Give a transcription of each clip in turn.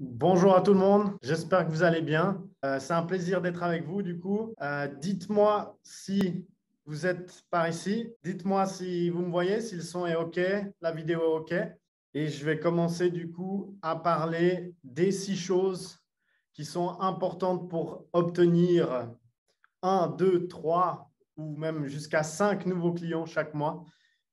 Bonjour à tout le monde, j'espère que vous allez bien. C'est un plaisir d'être avec vous du coup. Dites-moi si vous êtes par ici, dites-moi si vous me voyez, si le son est OK, la vidéo est OK. Et je vais commencer du coup à parler des 6 choses qui sont importantes pour obtenir un, 2, 3 ou même jusqu'à 5 nouveaux clients chaque mois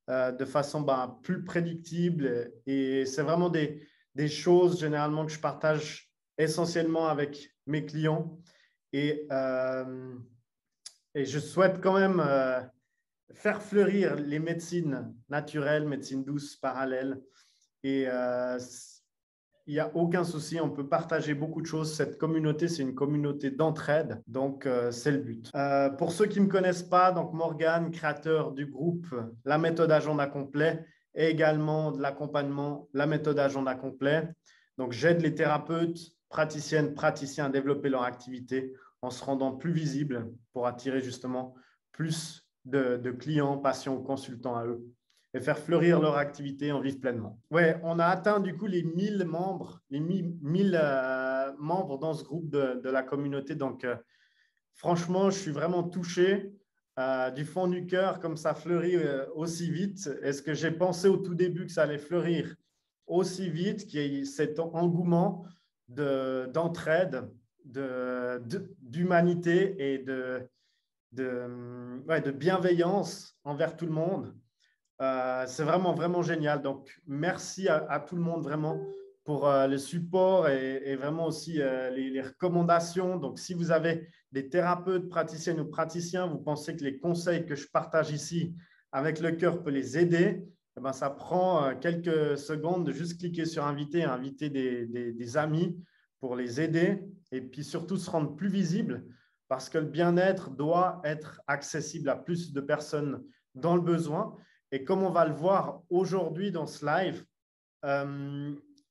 de façon plus prédictible. Et c'est vraiment des choses généralement que je partage essentiellement avec mes clients. Et, euh, et je souhaite quand même faire fleurir les médecines naturelles, médecines douces, parallèles. Et il n'y a aucun souci, on peut partager beaucoup de choses. Cette communauté, c'est une communauté d'entraide, donc c'est le but. Pour ceux qui ne me connaissent pas, donc Morgan, créateur du groupe La méthode Agenda Complet et également de l'accompagnement La méthode Agenda Complet. Donc j'aide les thérapeutes, praticiennes, praticiens à développer leur activité en se rendant plus visibles pour attirer justement plus de clients, patients ou consultants à eux et faire fleurir leur activité, en vivre pleinement. Ouais, on a atteint du coup les 1000 membres, les 1000 membres dans ce groupe de la communauté. Donc, franchement, je suis vraiment touché du fond du cœur comme ça fleurit aussi vite. Est-ce que j'ai pensé au tout début que ça allait fleurir aussi vite, qu'il y ait cet engouement d'entraide, d'humanité et de bienveillance envers tout le monde. C'est vraiment, vraiment génial. Donc, merci à tout le monde vraiment pour le support et vraiment aussi les recommandations. Donc, si vous avez des thérapeutes, praticiennes ou praticiens, vous pensez que les conseils que je partage ici avec le cœur peut les aider, eh ben, ça prend quelques secondes de juste cliquer sur inviter, inviter des amis pour les aider et puis surtout se rendre plus visible parce que le bien-être doit être accessible à plus de personnes dans le besoin. Et comme on va le voir aujourd'hui dans ce live,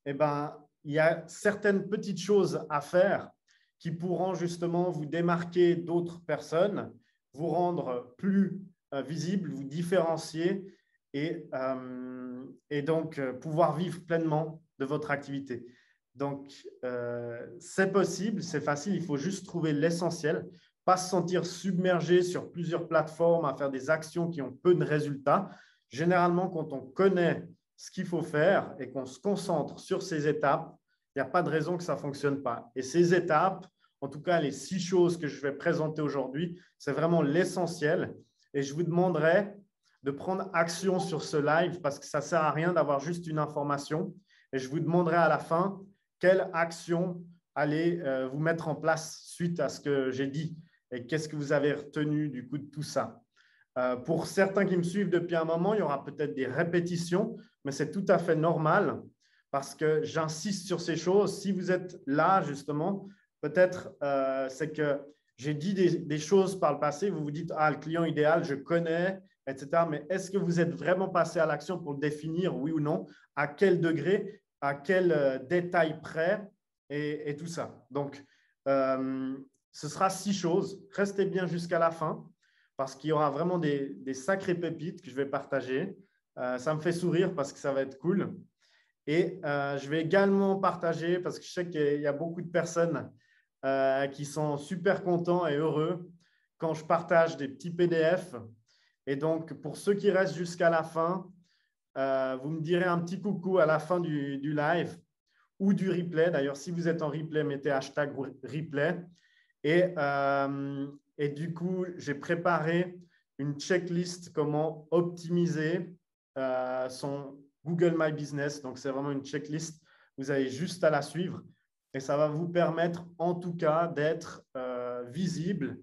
eh ben, il y a certaines petites choses à faire qui pourront justement vous démarquer d'autres personnes, vous rendre plus visible, vous différencier et donc pouvoir vivre pleinement de votre activité. Donc, c'est possible, c'est facile, il faut juste trouver l'essentiel, pas se sentir submergé sur plusieurs plateformes à faire des actions qui ont peu de résultats. Généralement, quand on connaît ce qu'il faut faire et qu'on se concentre sur ces étapes, il n'y a pas de raison que ça ne fonctionne pas. Et ces étapes, en tout cas les 6 choses que je vais présenter aujourd'hui, c'est vraiment l'essentiel. Et je vous demanderai de prendre action sur ce live parce que ça ne sert à rien d'avoir juste une information. Et je vous demanderai à la fin quelle action allez vous mettre en place suite à ce que j'ai dit et qu'est-ce que vous avez retenu du coup de tout ça. Pour certains qui me suivent depuis un moment, il y aura peut-être des répétitions, mais c'est tout à fait normal parce que j'insiste sur ces choses. Si vous êtes là, justement, peut-être c'est que j'ai dit des choses par le passé, vous vous dites, ah, le client idéal, je connais, etc. Mais est-ce que vous êtes vraiment passé à l'action pour le définir, oui ou non? À quel degré? À quel détail près? Et tout ça. Donc, ce sera 6 choses. Restez bien jusqu'à la fin parce qu'il y aura vraiment des sacrées pépites que je vais partager. Ça me fait sourire parce que ça va être cool. Et je vais également partager, parce que je sais qu'il y a beaucoup de personnes qui sont super contents et heureux quand je partage des petits PDF. Et donc, pour ceux qui restent jusqu'à la fin, vous me direz un petit coucou à la fin du live ou du replay. D'ailleurs, si vous êtes en replay, mettez hashtag replay. Et du coup, j'ai préparé une checklist comment optimiser son Google My Business. Donc, c'est vraiment une checklist. Vous avez juste à la suivre et ça va vous permettre en tout cas d'être visible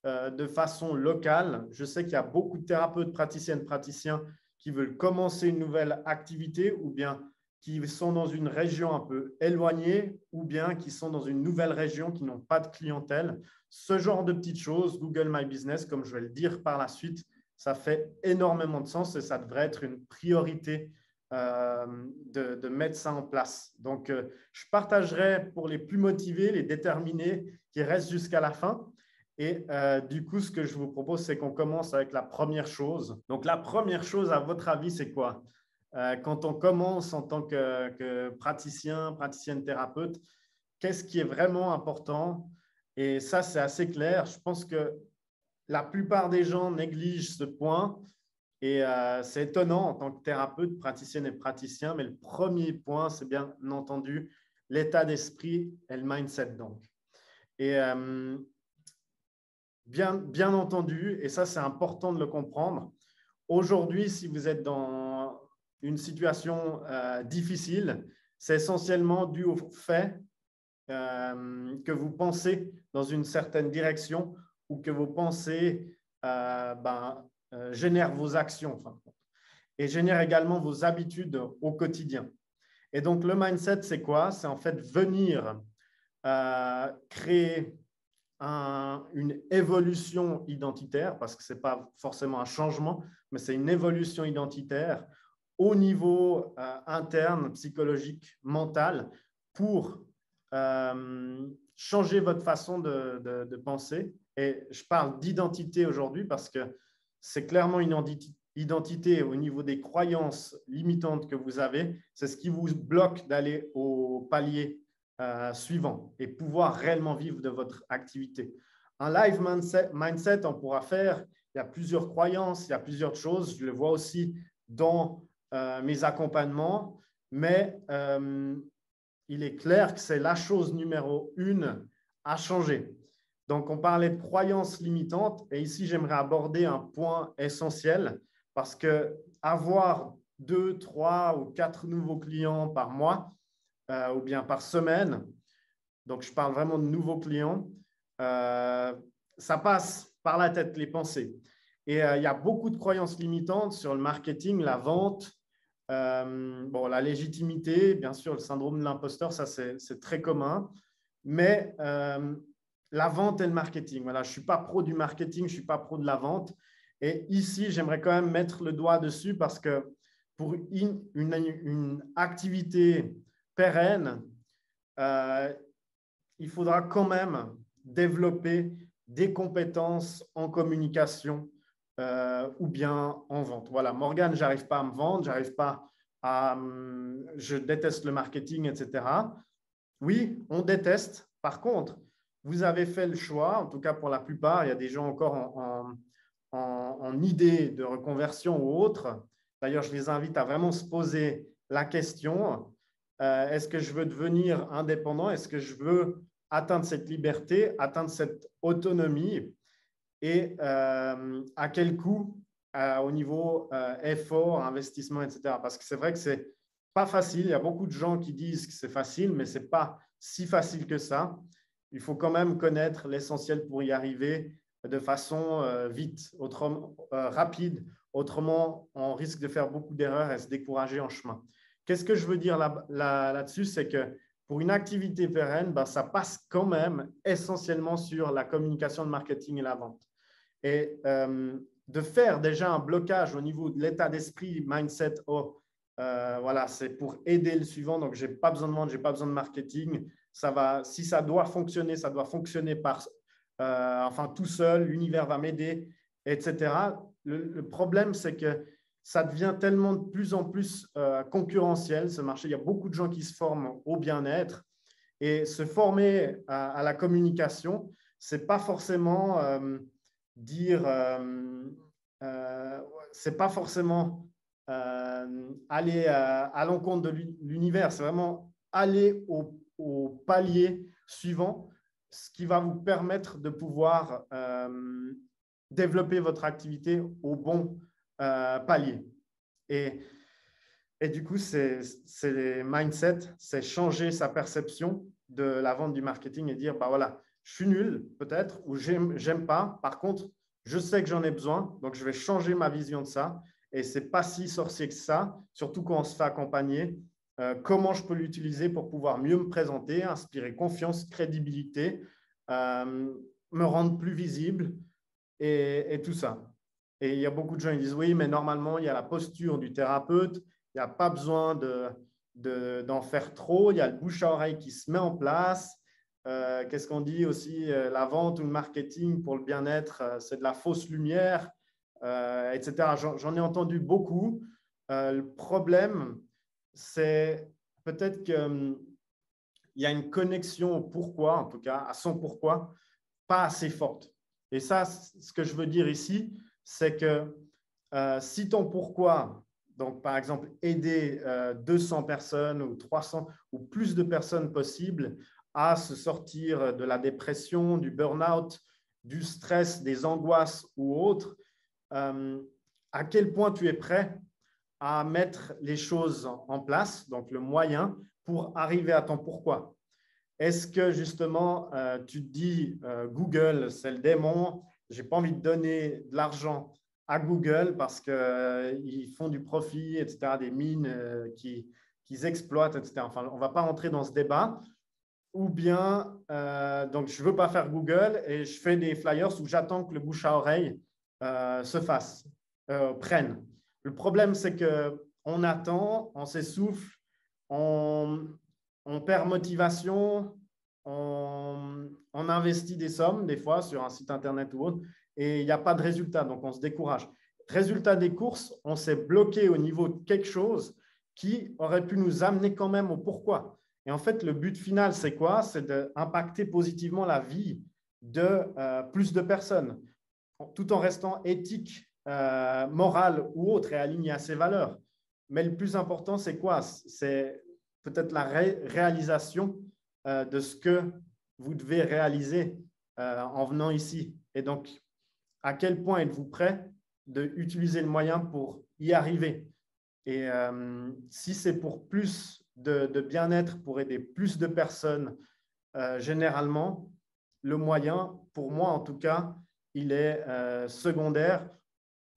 de façon locale. Je sais qu'il y a beaucoup de thérapeutes, praticiennes, praticiens qui veulent commencer une nouvelle activité ou bien qui sont dans une région un peu éloignée ou bien qui sont dans une nouvelle région qui n'ont pas de clientèle. Ce genre de petites choses, Google My Business, comme je vais le dire par la suite, ça fait énormément de sens et ça devrait être une priorité de mettre ça en place. Donc, je partagerai pour les plus motivés, les déterminés qui restent jusqu'à la fin. Et du coup, ce que je vous propose, c'est qu'on commence avec la première chose. Donc, la première chose, à votre avis, c'est quoi? quand on commence en tant que praticien, praticienne thérapeute, qu'est-ce qui est vraiment important? Et ça, c'est assez clair. Je pense que la plupart des gens négligent ce point. Et c'est étonnant en tant que thérapeute, praticienne et praticien, mais le premier point, c'est bien entendu l'état d'esprit et le mindset. Donc. Et bien entendu, et ça c'est important de le comprendre, aujourd'hui, si vous êtes dans une situation difficile, c'est essentiellement dû au fait que vous pensez dans une certaine direction ou que vos pensées génèrent vos actions et génèrent également vos habitudes au quotidien. Et donc, le mindset, c'est quoi? C'est en fait venir créer une évolution identitaire, parce que ce n'est pas forcément un changement, mais c'est une évolution identitaire au niveau interne, psychologique, mental, pour changer votre façon de penser. Et je parle d'identité aujourd'hui parce que c'est clairement une identité au niveau des croyances limitantes que vous avez. C'est ce qui vous bloque d'aller au palier suivant et pouvoir réellement vivre de votre activité. Un live mindset, on pourra faire, il y a plusieurs croyances, il y a plusieurs choses. Je le vois aussi dans mes accompagnements, mais il est clair que c'est la chose numéro 1 à changer. Donc, on parlait de croyances limitantes et ici, j'aimerais aborder un point essentiel parce que avoir 2, 3 ou 4 nouveaux clients par mois ou bien par semaine, donc je parle vraiment de nouveaux clients, ça passe par la tête, les pensées. Et il y a beaucoup de croyances limitantes sur le marketing, la vente, la légitimité, bien sûr, le syndrome de l'imposteur, ça c'est très commun, mais la vente et le marketing, voilà, je ne suis pas pro du marketing, je ne suis pas pro de la vente. Et ici, j'aimerais quand même mettre le doigt dessus parce que pour une activité pérenne, il faudra quand même développer des compétences en communication ou bien en vente. Voilà, Morgane, je n'arrive pas à me vendre, je déteste le marketing, etc. Oui, on déteste. Par contre, vous avez fait le choix, en tout cas pour la plupart, il y a des gens encore en idée de reconversion ou autre. D'ailleurs, je les invite à vraiment se poser la question, est-ce que je veux devenir indépendant? Est-ce que je veux atteindre cette liberté, atteindre cette autonomie? Et à quel coût au niveau effort, investissement, etc. Parce que c'est vrai que ce n'est pas facile. Il y a beaucoup de gens qui disent que c'est facile, mais ce n'est pas si facile que ça. Il faut quand même connaître l'essentiel pour y arriver de façon rapide. Autrement, on risque de faire beaucoup d'erreurs et se décourager en chemin. Qu'est-ce que je veux dire là-dessus? C'est que pour une activité pérenne, ça passe quand même essentiellement sur la communication, le marketing et la vente. Et de faire déjà un blocage au niveau de l'état d'esprit, mindset, voilà, c'est pour aider le suivant, donc je n'ai pas besoin de vente, je n'ai pas besoin de marketing. Si ça doit fonctionner, ça doit fonctionner tout seul, l'univers va m'aider, etc. Le problème, c'est que ça devient tellement de plus en plus concurrentiel, ce marché. Il y a beaucoup de gens qui se forment au bien-être et se former à la communication, ce n'est pas forcément c'est pas forcément aller à l'encontre de l'univers, c'est vraiment aller au palier suivant, ce qui va vous permettre de pouvoir développer votre activité au bon palier. Et du coup, c'est les mindsets, c'est changer sa perception de la vente, du marketing et dire, voilà, je suis nul peut-être ou j'aime pas. Par contre, je sais que j'en ai besoin, donc je vais changer ma vision de ça. Et ce n'est pas si sorcier que ça, surtout quand on se fait accompagner. Comment je peux l'utiliser pour pouvoir mieux me présenter, inspirer confiance, crédibilité, me rendre plus visible et tout ça. Et il y a beaucoup de gens qui disent, oui, mais normalement, il y a la posture du thérapeute, il n'y a pas besoin d'en faire trop, il y a le bouche à oreille qui se met en place. Qu'est-ce qu'on dit aussi? La vente ou le marketing pour le bien-être, c'est de la fausse lumière, etc. J'en ai entendu beaucoup. Le problème, c'est peut-être qu'il y a une connexion au pourquoi, en tout cas, à son pourquoi, pas assez forte. Et ça, ce que je veux dire ici, c'est que si ton pourquoi, donc par exemple aider 200 personnes ou 300 ou plus de personnes possibles à se sortir de la dépression, du burn-out, du stress, des angoisses ou autres, à quel point tu es prêt à mettre les choses en place, donc le moyen pour arriver à ton pourquoi. Est-ce que justement, tu te dis Google, c'est le démon, je n'ai pas envie de donner de l'argent à Google parce qu'ils font du profit, etc., des mines qu'ils exploitent, etc. Enfin, on ne va pas rentrer dans ce débat. Ou bien, donc je ne veux pas faire Google et je fais des flyers où j'attends que le bouche à oreille se fasse, prenne. Le problème, c'est qu'on attend, on s'essouffle, on perd motivation, on investit des sommes, des fois, sur un site internet ou autre, et il n'y a pas de résultat, donc on se décourage. Résultat des courses, on s'est bloqué au niveau de quelque chose qui aurait pu nous amener quand même au pourquoi. Et en fait, le but final, c'est quoi? C'est d'impacter positivement la vie de plus de personnes, tout en restant éthique, morale ou autre et aligné à ses valeurs. Mais le plus important, c'est quoi? C'est peut-être la réalisation de ce que vous devez réaliser en venant ici. Et donc, à quel point êtes-vous prêt d'utiliser le moyen pour y arriver? Et si c'est pour plus de bien-être, pour aider plus de personnes, généralement, le moyen, pour moi en tout cas, il est secondaire,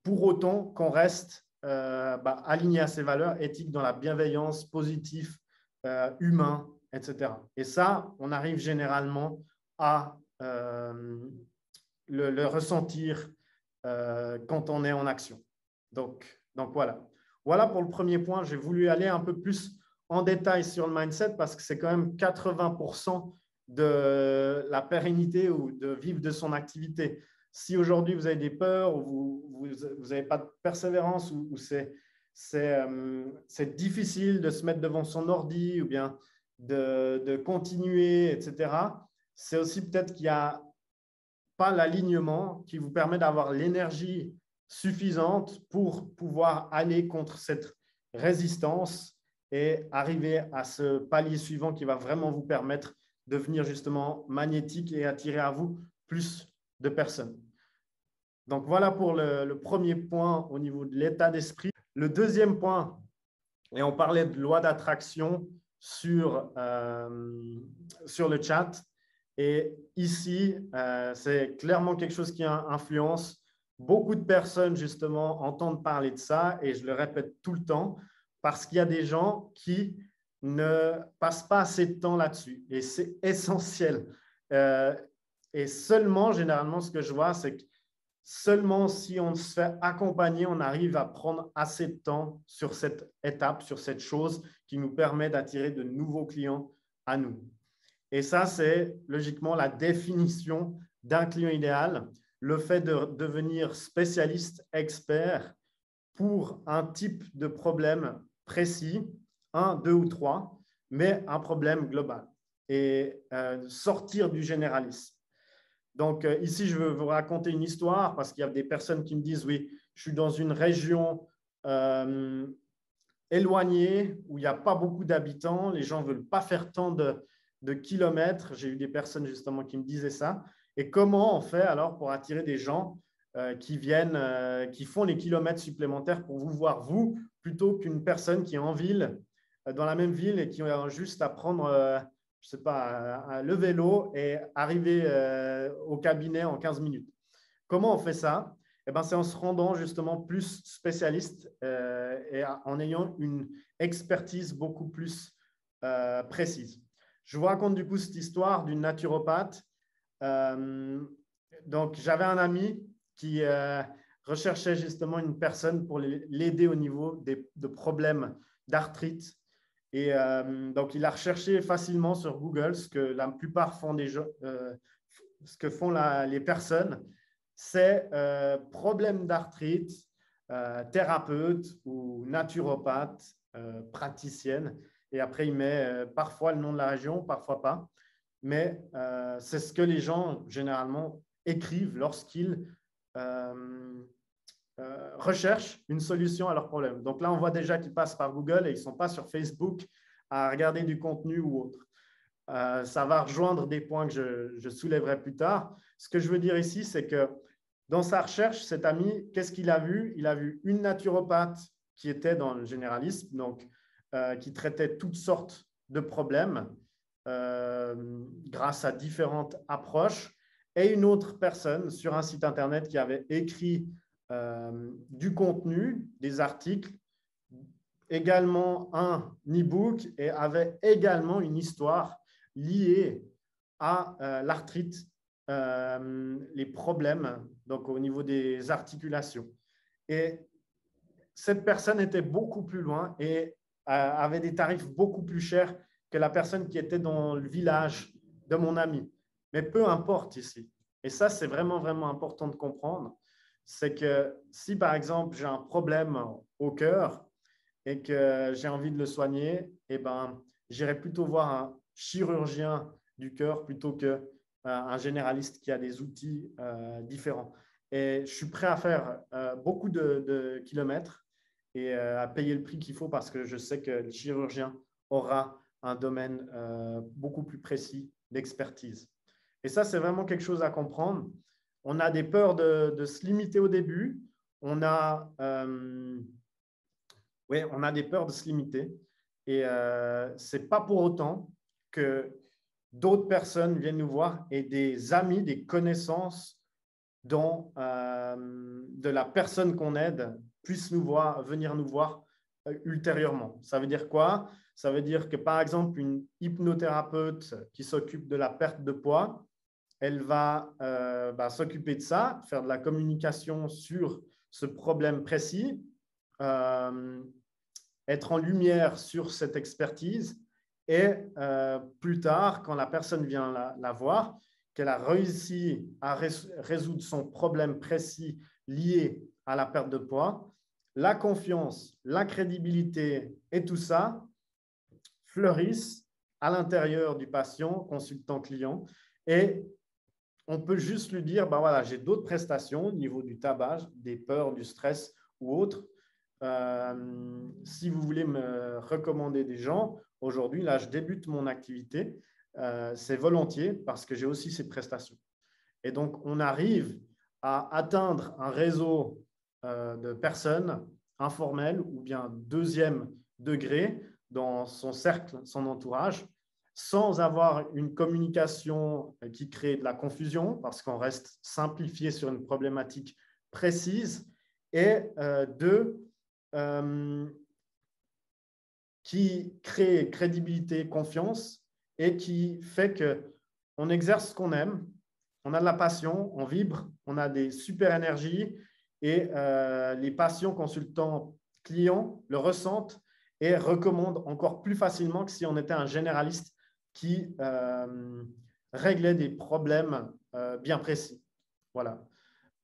pour autant qu'on reste aligné à ses valeurs éthiques dans la bienveillance, positif, humain, etc. Et ça, on arrive généralement à le ressentir quand on est en action. Donc voilà. Voilà pour le premier point. J'ai voulu aller un peu plus en détail sur le mindset parce que c'est quand même 80% de la pérennité ou de vivre de son activité. Si aujourd'hui vous avez des peurs ou vous n'avez pas de persévérance ou c'est difficile de se mettre devant son ordi ou bien de continuer, etc., c'est aussi peut-être qu'il n'y a pas l'alignement qui vous permet d'avoir l'énergie suffisante pour pouvoir aller contre cette résistance et arriver à ce palier suivant qui va vraiment vous permettre de devenir justement magnétique et attirer à vous plus de personnes. Donc voilà pour le premier point au niveau de l'état d'esprit. Le deuxième point, et on parlait de loi d'attraction sur le chat, et ici, c'est clairement quelque chose qui influence. Beaucoup de personnes, justement, entendent parler de ça, et je le répète tout le temps, parce qu'il y a des gens qui ne passent pas assez de temps là-dessus, et c'est essentiel. Et seulement, généralement, ce que je vois, c'est que seulement si on se fait accompagner, on arrive à prendre assez de temps sur cette étape, sur cette chose qui nous permet d'attirer de nouveaux clients à nous. Et ça, c'est logiquement la définition d'un client idéal, le fait de devenir spécialiste, expert pour un type de problème précis, un, deux ou trois, mais un problème global et sortir du généralisme. Donc, ici, je veux vous raconter une histoire parce qu'il y a des personnes qui me disent, oui, je suis dans une région éloignée où il n'y a pas beaucoup d'habitants, les gens ne veulent pas faire tant de kilomètres. J'ai eu des personnes justement qui me disaient ça. Et comment on fait alors pour attirer des gens qui viennent, qui font les kilomètres supplémentaires pour vous voir, vous, plutôt qu'une personne qui est en ville, dans la même ville et qui a juste à prendre je ne sais pas, le vélo et arriver au cabinet en 15 minutes. Comment on fait ça? Eh ben, c'est en se rendant justement plus spécialiste et en ayant une expertise beaucoup plus précise. Je vous raconte du coup cette histoire d'une naturopathe. Donc, j'avais un ami qui recherchait justement une personne pour l'aider au niveau de problèmes d'arthrite. Et donc, il a recherché facilement sur Google ce que la plupart font ce que font les personnes, c'est problème d'arthrite, thérapeute ou naturopathe, praticienne. Et après, il met parfois le nom de la région, parfois pas. Mais c'est ce que les gens, généralement, écrivent lorsqu'ils recherchent une solution à leur problème. Donc là, on voit déjà qu'ils passent par Google et ils ne sont pas sur Facebook à regarder du contenu ou autre. Ça va rejoindre des points que je soulèverai plus tard. Ce que je veux dire ici, c'est que dans sa recherche, cet ami, qu'est-ce qu'il a vu? Il a vu une naturopathe qui était dans le généralisme, donc qui traitait toutes sortes de problèmes grâce à différentes approches, et une autre personne sur un site internet qui avait écrit du contenu, des articles, également un e-book et avait également une histoire liée à l'arthrite, les problèmes donc au niveau des articulations. Et cette personne était beaucoup plus loin et avait des tarifs beaucoup plus chers que la personne qui était dans le village de mon ami. Mais peu importe ici. Et ça, c'est vraiment, vraiment important de comprendre. C'est que si, par exemple, j'ai un problème au cœur et que j'ai envie de le soigner, eh ben, j'irai plutôt voir un chirurgien du cœur plutôt qu'un généraliste qui a des outils différents. Et je suis prêt à faire beaucoup de kilomètres et à payer le prix qu'il faut parce que je sais que le chirurgien aura un domaine beaucoup plus précis d'expertise. Et ça, c'est vraiment quelque chose à comprendre. On a des peurs de se limiter au début. On a des peurs de se limiter. Et ce n'est pas pour autant que d'autres personnes viennent nous voir et des amis, des connaissances dont, de la personne qu'on aide puissent venir nous voir ultérieurement. Ça veut dire quoi? Ça veut dire que, par exemple, une hypnothérapeute qui s'occupe de la perte de poids, elle va s'occuper de ça, faire de la communication sur ce problème précis, être en lumière sur cette expertise et plus tard, quand la personne vient la voir, qu'elle a réussi à résoudre son problème précis lié à la perte de poids, la confiance, la crédibilité et tout ça fleurissent à l'intérieur du patient, consultant client, et on peut juste lui dire, ben voilà, j'ai d'autres prestations au niveau du tabac, des peurs, du stress ou autre. Si vous voulez me recommander des gens, aujourd'hui, là, je débute mon activité. C'est volontiers parce que j'ai aussi ces prestations. Et donc, on arrive à atteindre un réseau de personnes informelles ou bien deuxième degré dans son cercle, son entourage, sans avoir une communication qui crée de la confusion, parce qu'on reste simplifié sur une problématique précise, et qui crée crédibilité, confiance, et qui fait qu'on exerce ce qu'on aime, on a de la passion, on vibre, on a des super énergies, et les patients, consultants, clients le ressentent et recommandent encore plus facilement que si on était un généraliste qui réglait des problèmes bien précis. Voilà.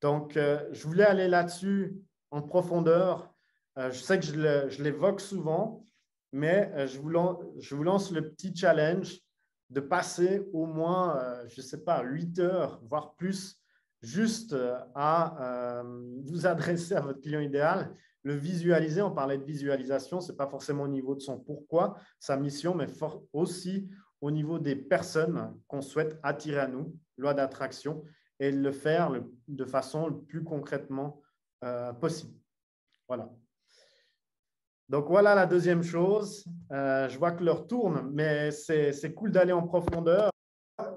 Donc, je voulais aller là-dessus en profondeur. Je sais que je l'évoque souvent, mais je vous lance le petit challenge de passer au moins, je ne sais pas, 8 heures, voire plus, juste à vous adresser à votre client idéal, le visualiser. On parlait de visualisation, ce n'est pas forcément au niveau de son pourquoi, sa mission, mais aussi au niveau des personnes qu'on souhaite attirer à nous, loi d'attraction, et le faire de façon le plus concrètement possible. Voilà. Donc, voilà la deuxième chose. Je vois que l'heure tourne, mais c'est cool d'aller en profondeur.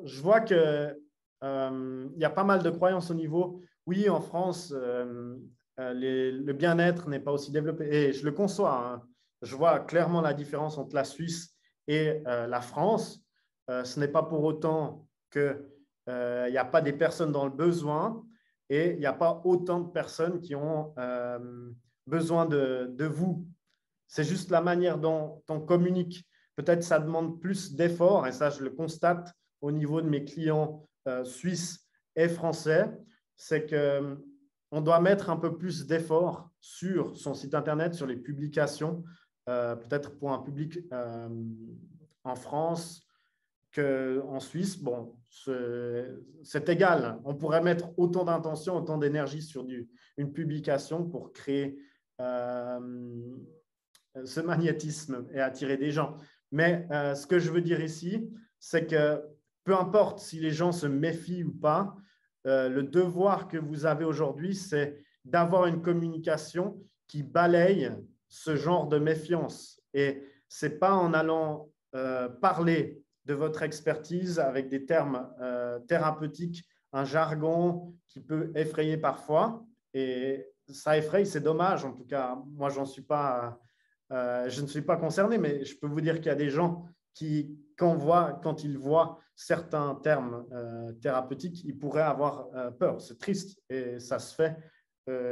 Je vois qu'il y a pas mal de croyances au niveau, oui, en France, le bien-être n'est pas aussi développé. Et je le conçois. Hein. Je vois clairement la différence entre la Suisse et la France. Ce n'est pas pour autant qu'il n'y a pas des personnes dans le besoin et il n'y a pas autant de personnes qui ont besoin de vous. C'est juste la manière dont on communique. Peut-être ça demande plus d'efforts, et ça, je le constate au niveau de mes clients suisses et français. C'est que on doit mettre un peu plus d'effort sur son site Internet, sur les publications, peut-être pour un public en France qu'en Suisse. Bon, c'est égal. On pourrait mettre autant d'intention, autant d'énergie sur une publication pour créer ce magnétisme et attirer des gens. Mais ce que je veux dire ici, c'est que peu importe si les gens se méfient ou pas, le devoir que vous avez aujourd'hui, c'est d'avoir une communication qui balaye ce genre de méfiance. Et ce n'est pas en allant parler de votre expertise avec des termes thérapeutiques, un jargon qui peut effrayer parfois. Et ça effraie, c'est dommage. En tout cas, moi, je ne suis pas concerné, mais je peux vous dire qu'il y a des gens qui, quand ils voient certains termes thérapeutiques, ils pourraient avoir peur. C'est triste et ça se fait.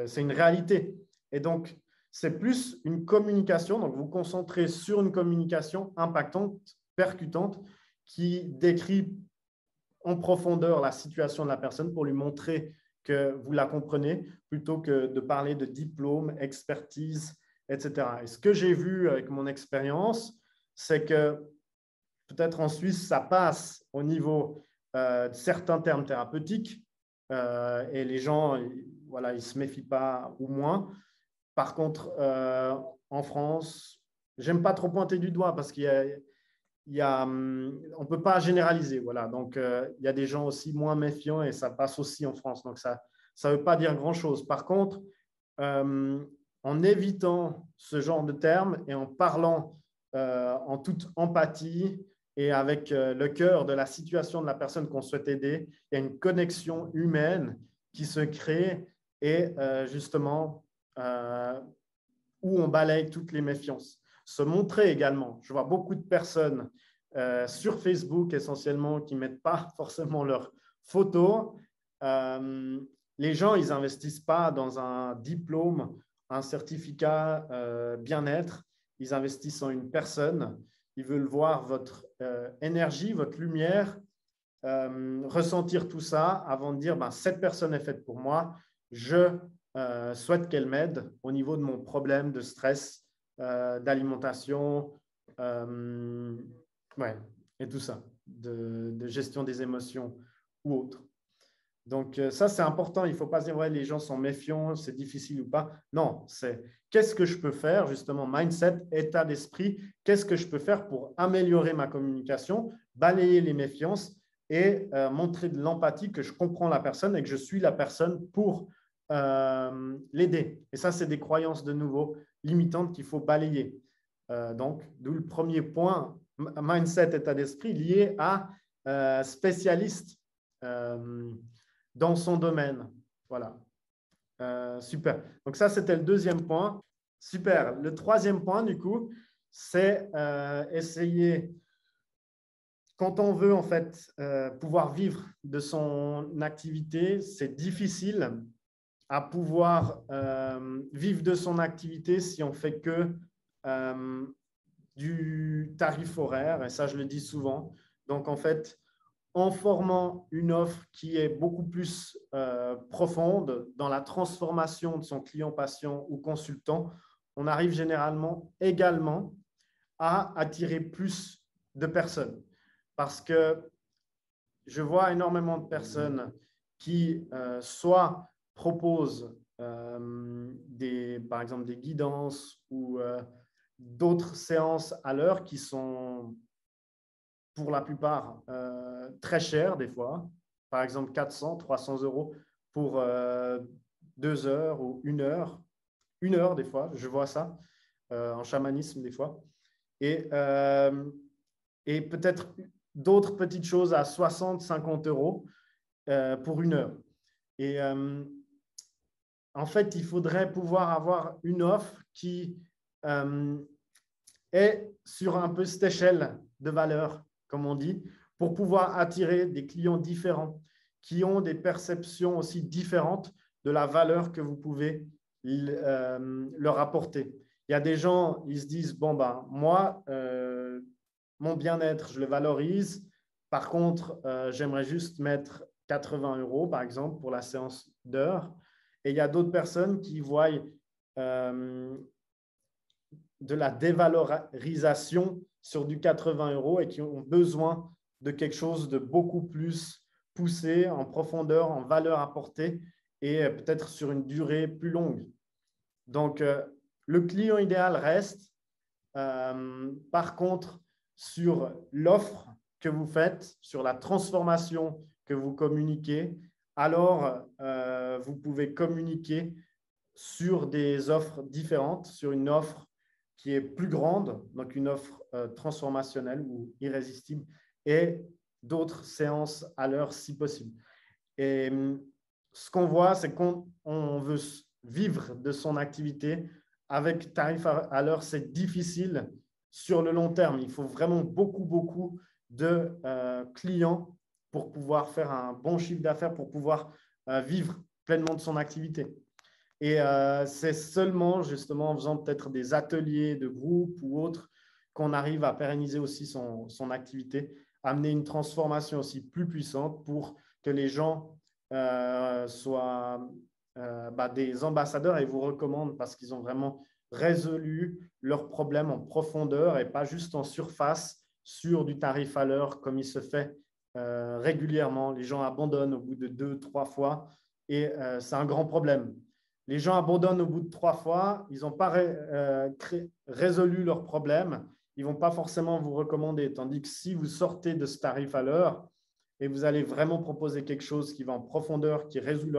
C'est une réalité. Et donc, c'est plus une communication. Donc, vous concentrez sur une communication impactante, percutante, qui décrit en profondeur la situation de la personne pour lui montrer que vous la comprenez, plutôt que de parler de diplôme, expertise, etc. Et ce que j'ai vu avec mon expérience, c'est que peut-être en Suisse, ça passe au niveau de certains termes thérapeutiques et les gens, voilà, ils ne se méfient pas ou moins. Par contre, en France, j'aime pas trop pointer du doigt parce on ne peut pas généraliser. Voilà. Donc, il y a des gens aussi moins méfiants et ça passe aussi en France. Donc, ça ne veut pas dire grand-chose. Par contre, en évitant ce genre de termes et en parlant en toute empathie et avec le cœur de la situation de la personne qu'on souhaite aider, il y a une connexion humaine qui se crée et justement où on balaye toutes les méfiances. Se montrer également. Je vois beaucoup de personnes sur Facebook essentiellement qui ne mettent pas forcément leurs photos. Les gens, ils n'investissent pas dans un diplôme, un certificat bien-être. Ils investissent en une personne. Ils veulent voir votre énergie, votre lumière, ressentir tout ça avant de dire cette personne est faite pour moi. Je souhaite qu'elle m'aide au niveau de mon problème de stress, d'alimentation, ouais, et tout ça, de gestion des émotions ou autre. Donc, ça, c'est important. Il ne faut pas dire, ouais, les gens sont méfiants, c'est difficile ou pas. Non, c'est qu'est-ce que je peux faire, justement, mindset, état d'esprit, qu'est-ce que je peux faire pour améliorer ma communication, balayer les méfiances et montrer de l'empathie, que je comprends la personne et que je suis la personne pour l'aider. Et ça, c'est des croyances de nouveau limitantes qu'il faut balayer. Donc, d'où le premier point, mindset, état d'esprit, lié à spécialiste dans son domaine. Voilà. Super. Donc, ça, c'était le deuxième point. Super. Le troisième point, du coup, c'est essayer, quand on veut, en fait, pouvoir vivre de son activité, c'est difficile à pouvoir vivre de son activité si on fait que du tarif horaire, et ça, je le dis souvent. Donc, en fait, en formant une offre qui est beaucoup plus profonde dans la transformation de son client, patient ou consultant, on arrive généralement également à attirer plus de personnes. Parce que je vois énormément de personnes qui soit proposent par exemple des guidances ou d'autres séances à l'heure qui sont pour la plupart très chères des fois, par exemple 400, 300 euros pour 2 heures ou 1 heure. 1 heure des fois, je vois ça en chamanisme des fois. Et peut-être d'autres petites choses à 60, 50 euros pour 1 heure. Et en fait, il faudrait pouvoir avoir une offre qui est sur un peu cette échelle de valeur, comme on dit, pour pouvoir attirer des clients différents qui ont des perceptions aussi différentes de la valeur que vous pouvez leur apporter. Il y a des gens, ils se disent, bon, moi, mon bien-être, je le valorise. Par contre, j'aimerais juste mettre 80 euros, par exemple, pour la séance d'heure. Et il y a d'autres personnes qui voient de la dévalorisation sur du 80 € et qui ont besoin de quelque chose de beaucoup plus poussé en profondeur, en valeur apportée et peut-être sur une durée plus longue. Donc, le client idéal reste. Par contre, sur l'offre que vous faites, sur la transformation que vous communiquez, alors vous pouvez communiquer sur des offres différentes, sur une offre qui est plus grande, donc une offre transformationnelle ou irrésistible, et d'autres séances à l'heure si possible. Et ce qu'on voit, c'est qu'on veut vivre de son activité avec tarif à l'heure. C'est difficile sur le long terme. Il faut vraiment beaucoup de clients pour pouvoir faire un bon chiffre d'affaires, pour pouvoir vivre pleinement de son activité. Et c'est seulement justement en faisant peut-être des ateliers de groupe ou autres qu'on arrive à pérenniser aussi son activité, amener une transformation aussi plus puissante pour que les gens soient des ambassadeurs et vous recommandent parce qu'ils ont vraiment résolu leurs problèmes en profondeur et pas juste en surface sur du tarif à l'heure comme il se fait régulièrement. Les gens abandonnent au bout de 2-3 fois et c'est un grand problème. Les gens abandonnent au bout de 3 fois, ils n'ont pas résolu leurs problèmes, ils ne vont pas forcément vous recommander. Tandis que si vous sortez de ce tarif à l'heure et vous allez vraiment proposer quelque chose qui va en profondeur, qui résout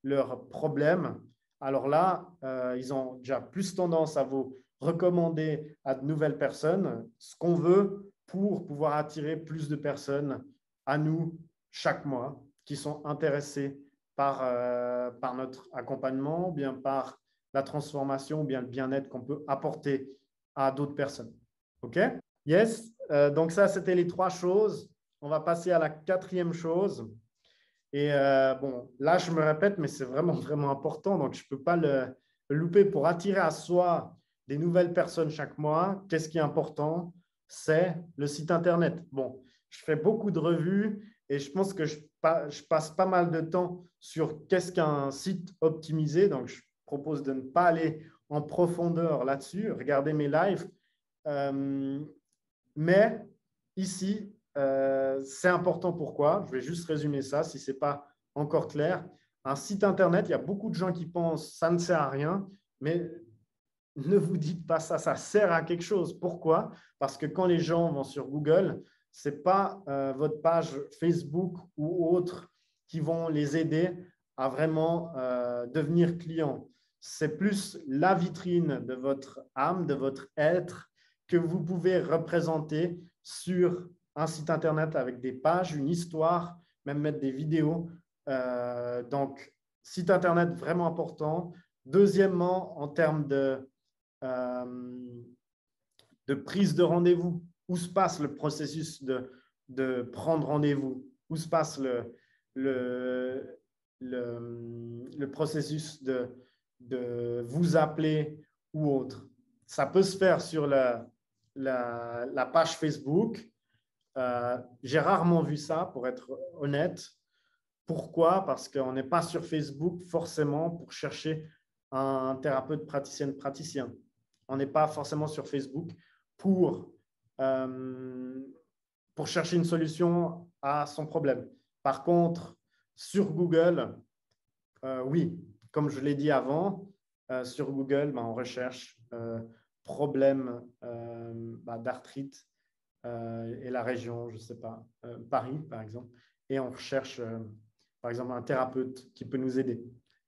leurs problèmes, alors là, ils ont déjà plus tendance à vous recommander à de nouvelles personnes, ce qu'on veut pour pouvoir attirer plus de personnes à nous chaque mois qui sont intéressées par notre accompagnement, ou bien par la transformation, ou bien le bien-être qu'on peut apporter à d'autres personnes. OK? Yes. Donc ça, c'était les 3 choses. On va passer à la 4e chose. Et bon, là, je me répète, mais c'est vraiment important. Donc, je ne peux pas le louper. Pour attirer à soi des nouvelles personnes chaque mois, qu'est-ce qui est important? C'est le site Internet. Bon, je fais beaucoup de revues et je pense que je passe pas mal de temps sur qu'est-ce qu'un site optimisé. Donc, je propose de ne pas aller en profondeur là-dessus. Regardez mes lives. Mais ici, c'est important. Pourquoi? Je vais juste résumer ça si ce n'est pas encore clair. Un site Internet, il y a beaucoup de gens qui pensent que ça ne sert à rien, mais ne vous dites pas ça, ça sert à quelque chose. Pourquoi? Parce que quand les gens vont sur Google, ce n'est pas votre page Facebook ou autre qui vont les aider à vraiment devenir clients. C'est plus la vitrine de votre âme, de votre être que vous pouvez représenter sur un site Internet avec des pages, une histoire, même mettre des vidéos. Donc, site Internet vraiment important. Deuxièmement, en termes de prise de rendez-vous, où se passe le processus de prendre rendez-vous, où se passe le processus de vous appeler ou autre. Ça peut se faire sur la page Facebook. J'ai rarement vu ça, pour être honnête. Pourquoi? Parce qu'on n'est pas sur Facebook forcément pour chercher un thérapeute praticien. On n'est pas forcément sur Facebook pour chercher une solution à son problème. Par contre, sur Google, oui, comme je l'ai dit avant, sur Google, on recherche problème d'arthrite et la région, je ne sais pas, Paris par exemple, et on recherche par exemple un thérapeute qui peut nous aider.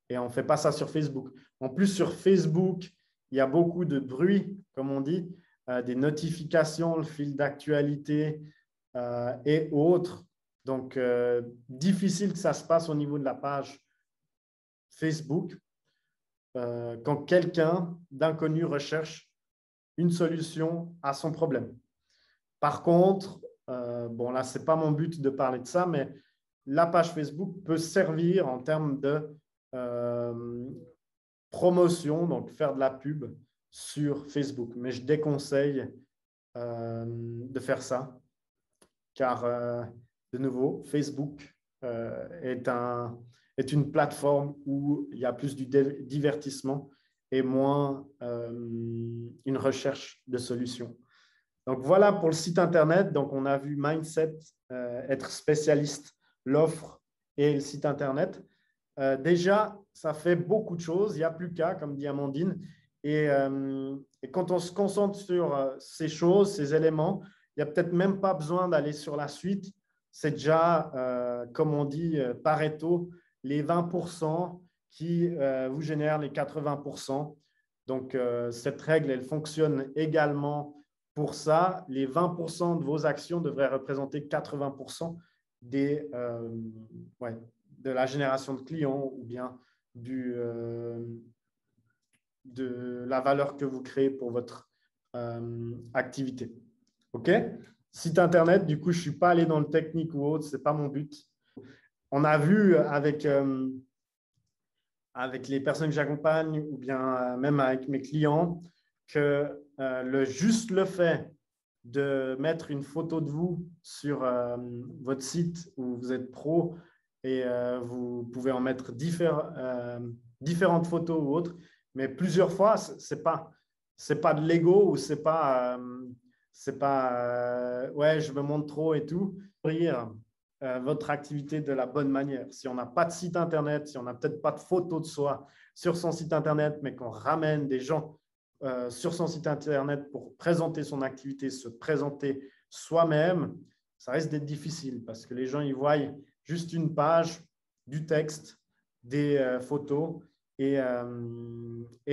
Et on ne fait pas ça sur Facebook. En plus, sur Facebook, il y a beaucoup de bruit, comme on dit, des notifications, le fil d'actualité et autres. Donc, difficile que ça se passe au niveau de la page Facebook quand quelqu'un d'inconnu recherche une solution à son problème. Par contre, bon là, ce n'est pas mon but de parler de ça, mais la page Facebook peut servir en termes de promotion, donc faire de la pub sur Facebook. Mais je déconseille de faire ça, car de nouveau, Facebook est un est une plateforme où il y a plus du divertissement et moins une recherche de solutions. Donc, voilà pour le site Internet. Donc, on a vu Mindset, être spécialiste, l'offre et le site Internet. Déjà, ça fait beaucoup de choses. Il n'y a plus qu'à, comme dit Amandine. Et quand on se concentre sur ces choses, ces éléments, il n'y a peut-être même pas besoin d'aller sur la suite. C'est déjà, comme on dit, Pareto, les 20% qui vous génèrent les 80%. Donc, cette règle, elle fonctionne également pour ça. Les 20% de vos actions devraient représenter 80% de la génération de clients ou bien de la valeur que vous créez pour votre activité. OK? Site Internet, du coup, je ne suis pas allé dans le technique ou autre, ce n'est pas mon but. On a vu avec les personnes que j'accompagne ou bien même avec mes clients que juste le fait de mettre une photo de vous sur votre site où vous êtes pro et vous pouvez en mettre différentes photos ou autres, mais plusieurs fois, c'est pas de l'ego ou c'est pas ouais, je me montre trop et tout. Votre activité de la bonne manière. Si on n'a pas de site Internet, si on n'a peut-être pas de photo de soi sur son site Internet, mais qu'on ramène des gens sur son site Internet pour présenter son activité, se présenter soi-même, ça risque d'être difficile parce que les gens, ils voient juste une page, du texte, des photos et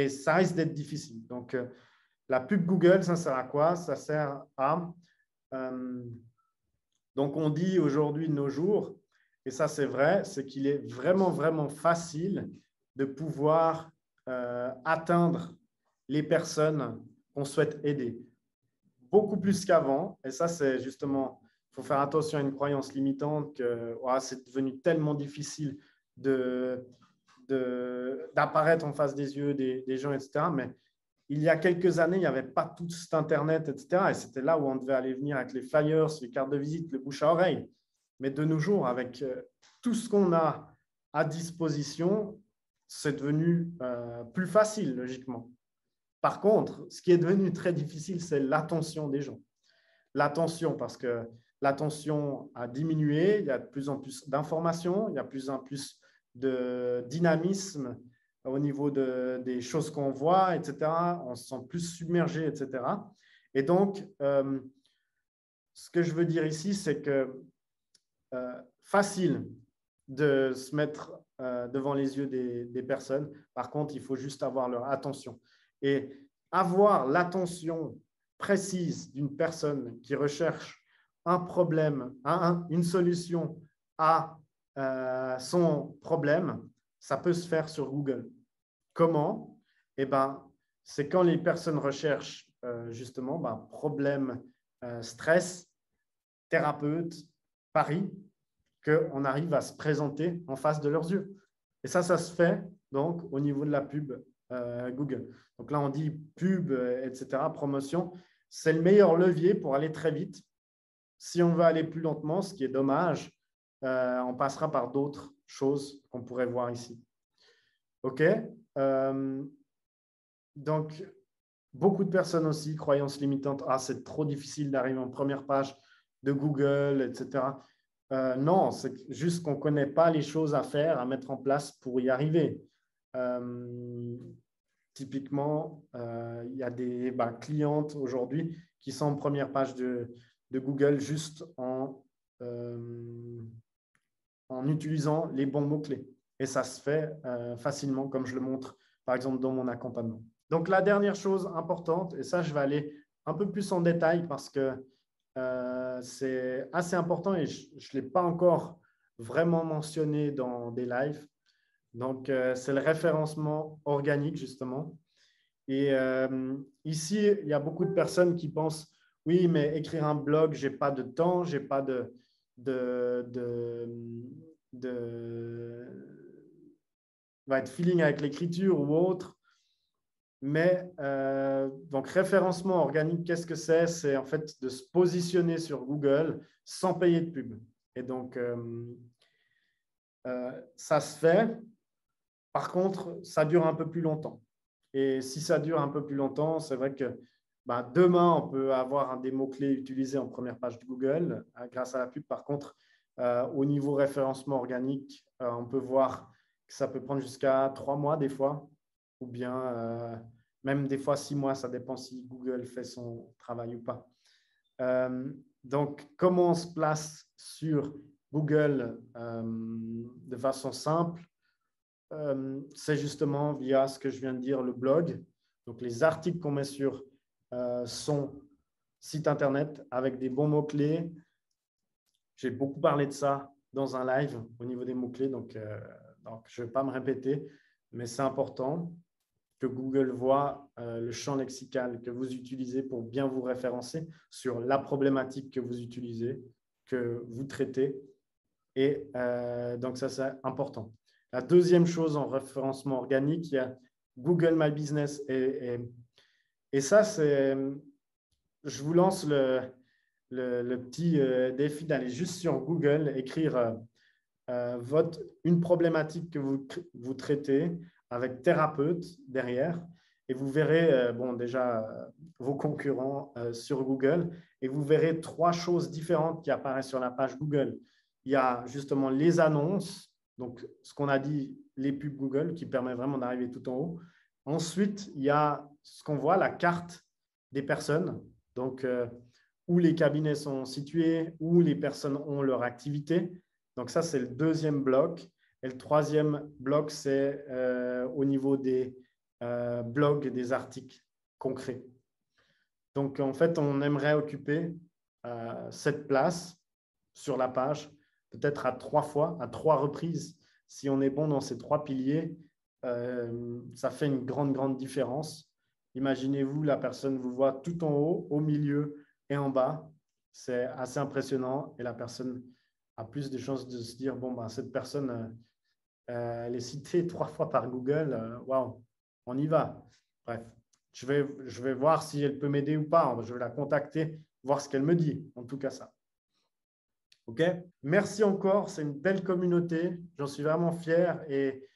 ça risque d'être difficile. Donc, la pub Google, ça sert à quoi? Ça sert à… donc, on dit aujourd'hui de nos jours, et ça c'est vrai, c'est qu'il est vraiment, vraiment facile de pouvoir atteindre les personnes qu'on souhaite aider. Beaucoup plus qu'avant, et ça c'est justement, il faut faire attention à une croyance limitante que c'est devenu tellement difficile d'apparaître en face des yeux des gens, etc. Mais il y a quelques années, il n'y avait pas tout cet Internet, etc. Et c'était là où on devait aller venir avec les flyers, les cartes de visite, le bouche à oreille. Mais de nos jours, avec tout ce qu'on a à disposition, c'est devenu plus facile, logiquement. Par contre, ce qui est devenu très difficile, c'est l'attention des gens. L'attention, parce que l'attention a diminué, il y a de plus en plus d'informations, il y a de plus en plus de dynamisme au niveau des choses qu'on voit, etc. On se sent plus submergé, etc. Et donc, ce que je veux dire ici, c'est que facile de se mettre devant les yeux des personnes. Par contre, il faut juste avoir leur attention. Et avoir l'attention précise d'une personne qui recherche un problème, une solution à son problème, ça peut se faire sur Google. Comment? Eh ben, c'est quand les personnes recherchent justement problème, stress, thérapeute, pari, qu'on arrive à se présenter en face de leurs yeux. Et ça se fait donc au niveau de la pub Google. Donc là, on dit pub, etc., promotion. C'est le meilleur levier pour aller très vite. Si on veut aller plus lentement, ce qui est dommage, on passera par d'autres choses qu'on pourrait voir ici. OK? Donc, beaucoup de personnes aussi, croyances limitantes, c'est trop difficile d'arriver en première page de Google, etc. Non, c'est juste qu'on ne connaît pas les choses à faire, à mettre en place pour y arriver. Typiquement, il y a des clientes aujourd'hui qui sont en première page de Google juste en utilisant les bons mots-clés. Et ça se fait facilement, comme je le montre, par exemple, dans mon accompagnement. Donc, la dernière chose importante, et ça, je vais aller un peu plus en détail parce que c'est assez important et je ne l'ai pas encore vraiment mentionné dans des lives. Donc, c'est le référencement organique, justement. Et ici, il y a beaucoup de personnes qui pensent, oui, mais écrire un blog, je n'ai pas de temps, je n'ai pas de feeling avec l'écriture ou autre. Mais donc, référencement organique, qu'est-ce que c'est? C'est en fait de se positionner sur Google sans payer de pub. Et donc, Ça se fait. Par contre, ça dure un peu plus longtemps. Et si ça dure un peu plus longtemps, c'est vrai que demain, on peut avoir des mots-clés utilisés en première page de Google grâce à la pub. Par contre, au niveau référencement organique, on peut voir que ça peut prendre jusqu'à 3 mois des fois, ou bien même des fois 6 mois. Ça dépend si Google fait son travail ou pas. Donc, comment on se place sur Google de façon simple? C'est justement via ce que je viens de dire, le blog. Donc, les articles qu'on met sur son site Internet avec des bons mots-clés. J'ai beaucoup parlé de ça dans un live au niveau des mots-clés, donc je ne vais pas me répéter, mais c'est important que Google voit le champ lexical que vous utilisez pour bien vous référencer sur la problématique que vous utilisez, que vous traitez. Et donc, ça, c'est important. La deuxième chose en référencement organique, il y a Google My Business. Et ça, c'est… Je vous lance le petit défi d'aller juste sur Google, écrire une problématique que vous traitez avec thérapeute derrière. Et vous verrez, déjà, vos concurrents sur Google. Et vous verrez 3 choses différentes qui apparaissent sur la page Google. Il y a justement les annonces, donc ce qu'on a dit, les pubs Google, qui permet vraiment d'arriver tout en haut. Ensuite, il y a ce qu'on voit, la carte des personnes, donc où les cabinets sont situés, où les personnes ont leur activité. Donc ça, c'est le deuxième bloc. Et le troisième bloc, c'est au niveau des blogs et des articles concrets. Donc, en fait, on aimerait occuper cette place sur la page, peut-être à 3 fois, à 3 reprises. Si on est bon dans ces 3 piliers, ça fait une grande différence. Imaginez-vous, la personne vous voit tout en haut, au milieu et en bas. C'est assez impressionnant et la personne a plus de chances de se dire, cette personne, elle est citée 3 fois par Google. Waouh, on y va. Bref, je vais voir si elle peut m'aider ou pas. Je vais la contacter, voir ce qu'elle me dit. En tout cas, ça. OK? Merci encore. C'est une belle communauté. J'en suis vraiment fier et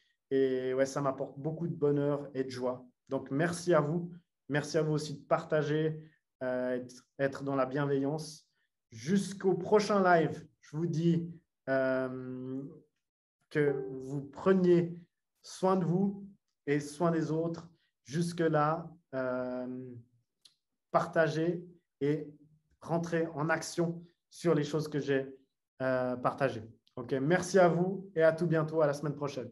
ouais, ça m'apporte beaucoup de bonheur et de joie. Donc, merci à vous. Merci à vous aussi de partager, être dans la bienveillance. Jusqu'au prochain live, je vous dis que vous preniez soin de vous et soin des autres. Jusque-là, partagez et rentrez en action sur les choses que j'ai partagées. OK, merci à vous et à tout bientôt, à la semaine prochaine.